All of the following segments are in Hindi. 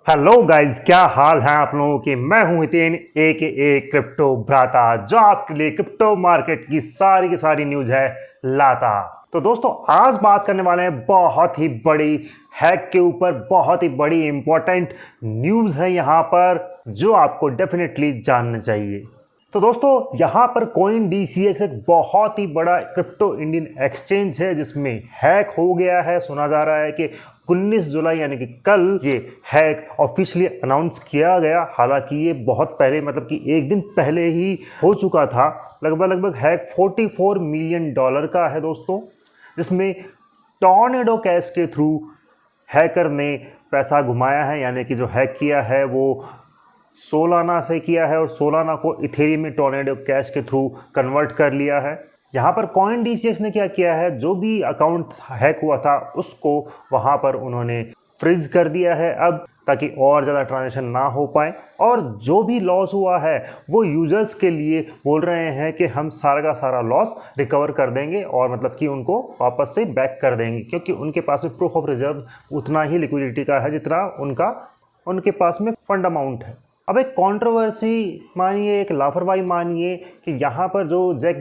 हेलो गाइस, क्या हाल है आप लोगों के। मैं हूं हितेन ए क्रिप्टो भ्राता, जो आपके लिए क्रिप्टो मार्केट की सारी न्यूज है लाता। तो दोस्तों, आज बात करने वाले हैं बहुत ही बड़ी हैक के ऊपर। बहुत ही बड़ी इंपॉर्टेंट न्यूज है यहां पर, जो आपको डेफिनेटली जानना चाहिए। तो दोस्तों, यहां पर कॉइन डीसीएक्स एक बहुत ही बड़ा क्रिप्टो इंडियन एक्सचेंज है जिसमें हैक हो गया है। सुना जा रहा है कि 19 जुलाई यानी कि कल ये हैक ऑफिशियली अनाउंस किया गया। हालांकि ये बहुत पहले, मतलब कि एक दिन पहले ही हो चुका था। लगभग हैक $44 मिलियन का है दोस्तों, जिसमें टॉर्नेडो कैश के थ्रू हैकर ने पैसा घुमाया है। यानी कि जो हैक किया है वो सोलाना से किया है और सोलाना को इथेरियम में टॉर्नेडो कैश के थ्रू कन्वर्ट कर लिया है। यहाँ पर कॉइन डीसीएक्स ने क्या किया है, जो भी अकाउंट हैक हुआ था उसको वहाँ पर उन्होंने फ्रीज कर दिया है अब, ताकि और ज़्यादा ट्रांजैक्शन ना हो पाए। और जो भी लॉस हुआ है वो यूजर्स के लिए बोल रहे हैं कि हम सारा का सारा लॉस रिकवर कर देंगे, और मतलब कि उनको वापस से बैक कर देंगे, क्योंकि उनके पास में प्रूफ ऑफ रिजर्व उतना ही लिक्विडिटी का है जितना उनके पास में फंड अमाउंट है। अब एक कंट्रोवर्सी मानिए, एक लापरवाही मानिए कि यहाँ पर जो जैक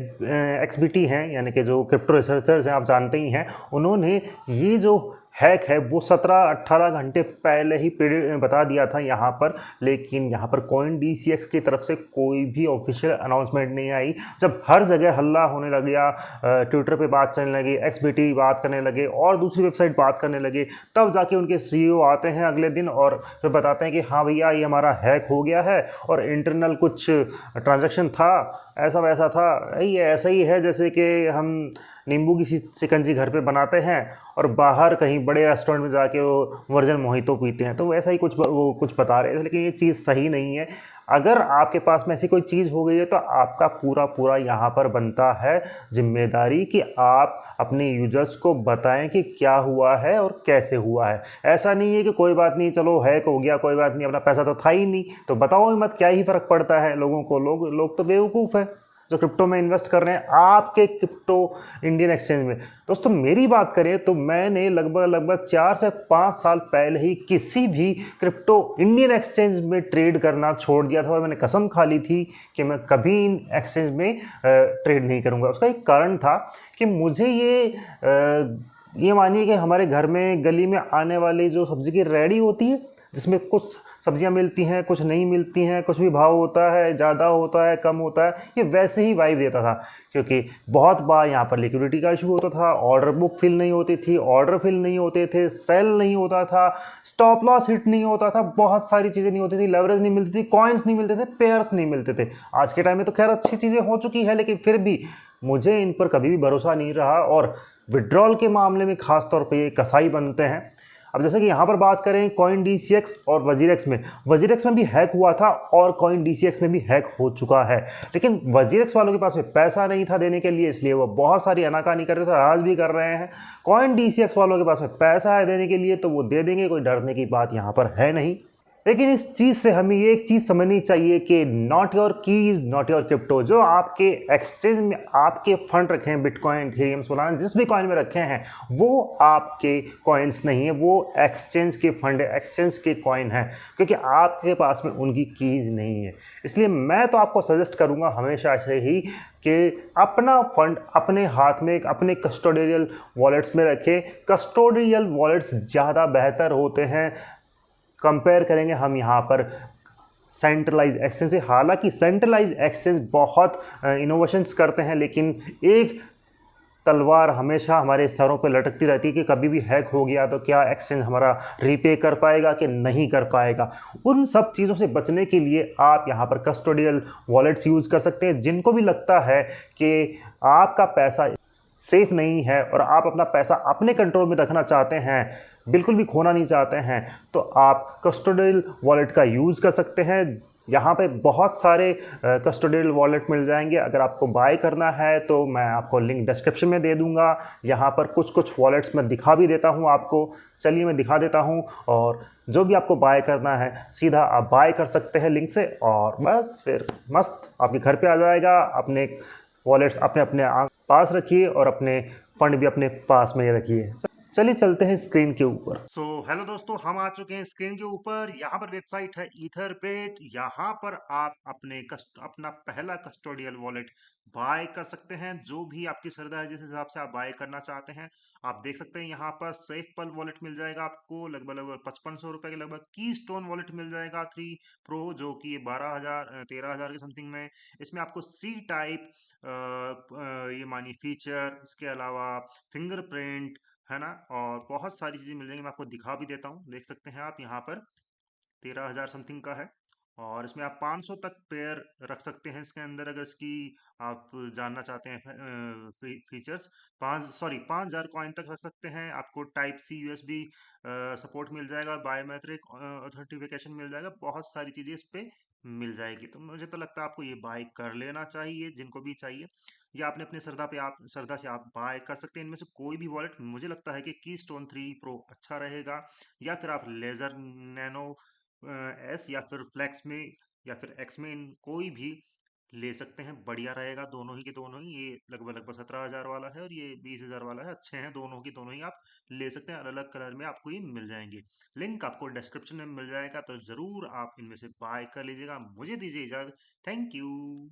एक्सबीटी हैं, यानी कि जो क्रिप्टो रिसर्चर्स हैं, आप जानते ही हैं, उन्होंने ये जो हैक है वो 17-18 घंटे पहले ही बता दिया था यहाँ पर। लेकिन यहाँ पर कॉइन डीसीएक्स की तरफ से कोई भी ऑफिशियल अनाउंसमेंट नहीं आई। जब हर जगह हल्ला होने लग गया, ट्विटर पे बात चलने लगी, एक्सबीटी बात करने लगे और दूसरी वेबसाइट बात करने लगे, तब जाके उनके सीईओ आते हैं अगले दिन और फिर बताते हैं कि हाँ भैया, ये हमारा हैक हो गया है और इंटरनल कुछ ट्रांजैक्शन था, ऐसा वैसा था। ये ऐसा ही है जैसे कि हम नींबू की शिकंजी घर पे बनाते हैं और बाहर कहीं बड़े रेस्टोरेंट में जाके वो वर्जन मोहितो पीते हैं। तो वैसा ही कुछ बता रहे थे, लेकिन ये चीज़ सही नहीं है। अगर आपके पास में ऐसी कोई चीज़ हो गई है तो आपका पूरा यहाँ पर बनता है जिम्मेदारी कि आप अपने यूजर्स को बताएं कि क्या हुआ है और कैसे हुआ है। ऐसा नहीं है कि कोई बात नहीं, चलो हैक हो गया, कोई बात नहीं, अपना पैसा तो था ही नहीं तो बताओ ही मत, क्या ही फर्क पड़ता है लोगों को। लोग तो बेवकूफ़ है जो क्रिप्टो में इन्वेस्ट कर रहे हैं आपके क्रिप्टो इंडियन एक्सचेंज में। दोस्तों, मेरी बात करें तो मैंने लगभग 4 से 5 साल पहले ही किसी भी क्रिप्टो इंडियन एक्सचेंज में ट्रेड करना छोड़ दिया था, और मैंने कसम खा ली थी कि मैं कभी इन एक्सचेंज में ट्रेड नहीं करूँगा। उसका एक कारण था कि मुझे ये मानिए कि हमारे घर में गली में आने वाली जो सब्जी की रेडी होती है, जिसमें कुछ सब्जियां मिलती हैं, कुछ नहीं मिलती हैं, कुछ भी भाव होता है, ज़्यादा होता है, कम होता है, ये वैसे ही वाइब देता था। क्योंकि बहुत बार यहाँ पर लिक्विडिटी का इशू होता था, ऑर्डर बुक फिल नहीं होती थी, ऑर्डर फिल नहीं होते थे, सेल नहीं होता था, स्टॉप लॉस हिट नहीं होता था, बहुत सारी चीज़ें नहीं होती थी, लेवरेज नहीं मिलती थी, कॉइन्स नहीं मिलते थे, पेयर्स नहीं मिलते थे। आज के टाइम में तो खैर अच्छी चीज़ें हो चुकी है, लेकिन फिर भी मुझे इन पर कभी भी भरोसा नहीं रहा, और विड्रॉल के मामले में खास तौर पे ये कसाई बनते हैं। अब जैसे कि यहाँ पर बात करें कॉइन डीसीएक्स और वजीरेक्स में भी हैक हुआ था और कॉइन डीसीएक्स में भी हैक हो चुका है। लेकिन वजीरेक्स वालों के पास में पैसा नहीं था देने के लिए, इसलिए वो बहुत सारी आनाकानी कर रहे थे, आज भी कर रहे हैं। कॉइन डीसीएक्स वालों के पास में पैसा है देने के लिए तो वो दे देंगे, कोई डरने की बात यहाँ पर है नहीं। लेकिन इस चीज़ से हमें ये एक चीज़ समझनी चाहिए कि not your keys not your crypto. जो आपके एक्सचेंज में आपके फंड रखे हैं, बिटकॉइन, इथेरियम, सोलाना, जिस भी कॉइन में रखे हैं, वो आपके कॉइन्स नहीं है, वो एक्सचेंज के फंड है, एक्सचेंज के कॉइन है, क्योंकि आपके पास में उनकी कीज नहीं है। इसलिए मैं तो आपको सजेस्ट करूँगा हमेशा से ही कि अपना फंड अपने हाथ में, अपने कस्टोडियल वॉलेट्स में रखें। कस्टोडियल वॉलेट्स ज़्यादा बेहतर होते हैं, कंपेयर करेंगे हम यहाँ पर सेंट्रलाइज एक्सचेंज से। हालांकि सेंट्रलाइज एक्सचेंज बहुत इनोवेशंस करते हैं, लेकिन एक तलवार हमेशा हमारे सरों पर लटकती रहती है कि कभी भी हैक हो गया तो क्या एक्सचेंज हमारा रीपे कर पाएगा कि नहीं कर पाएगा। उन सब चीज़ों से बचने के लिए आप यहाँ पर कस्टोडियल वॉलेट्स यूज़ कर सकते हैं। जिनको भी लगता है कि आपका पैसा सेफ नहीं है और आप अपना पैसा अपने कंट्रोल में रखना चाहते हैं, बिल्कुल भी खोना नहीं चाहते हैं, तो आप कस्टोडियल वॉलेट का यूज़ कर सकते हैं। यहाँ पे बहुत सारे कस्टोडियल वॉलेट मिल जाएंगे। अगर आपको बाय करना है तो मैं आपको लिंक डिस्क्रिप्शन में दे दूँगा। यहाँ पर कुछ वॉलेट्स मैं दिखा भी देता हूँ आपको। चलिए मैं दिखा देता हूँ, और जो भी आपको बाय करना है सीधा आप बाय कर सकते हैं लिंक से, और बस फिर मस्त आपके घर पे आ जाएगा। अपने वॉलेट्स अपने अपने पास रखिए और अपने फंड भी अपने पास में ही रखिए। चलिए चलते हैं स्क्रीन के ऊपर। हेलो दोस्तों, हम आ चुके हैं स्क्रीन के ऊपर। यहाँ पर वेबसाइट है ईथरबेट। यहाँ पर आप अपना पहला कस्टोडियल वॉलेट बाय कर सकते हैं। जो भी आपकी श्रद्धा है, जिस हिसाब से आप बाय करना चाहते हैं। आप देख सकते हैं यहाँ पर सेफपल वॉलेट मिल जाएगा आपको लगभग लगभग 5500 रुपए के लगभग। की स्टोन वॉलेट मिल जाएगा 3 प्रो, जो कि 12,000 13,000 के समथिंग में। इसमें आपको सी टाइप ये मानिए फीचर, इसके अलावा फिंगरप्रिंट, है ना, और बहुत सारी चीज़ें मिल जाएंगी। मैं आपको दिखा भी देता हूँ, देख सकते हैं आप यहाँ पर 13,000 समथिंग का है। और इसमें आप 500 तक पेयर रख सकते हैं इसके अंदर, अगर इसकी आप जानना चाहते हैं फीचर्स। 5,000 कॉइन तक रख सकते हैं। आपको टाइप सी यूएसबी सपोर्ट मिल जाएगा, बायोमेट्रिक ऑथेंटिफिकेशन मिल जाएगा, बहुत सारी चीज़ें इस पे मिल जाएगी। तो मुझे तो लगता है आपको ये बाय कर लेना चाहिए, जिनको भी चाहिए। या आपने अपने श्रद्धा से आप बाय कर सकते हैं इनमें से कोई भी वॉलेट। मुझे लगता है कि की स्टोन 3 प्रो अच्छा रहेगा, या फिर आप लेजर नैनो एस, या फिर फ्लेक्स में, या फिर एक्स में, इन कोई भी ले सकते हैं। बढ़िया रहेगा दोनों ही के दोनों ही। ये लगभग लगभग 17,000 वाला है और ये 20,000 वाला है। अच्छे हैं दोनों की दोनों ही, आप ले सकते हैं। अलग अलग कलर में आपको ये मिल जाएंगे। लिंक आपको डिस्क्रिप्शन में मिल जाएगा, तो जरूर आप इनमें से बाय कर लीजिएगा। मुझे दीजिए इजाजत। Thank you.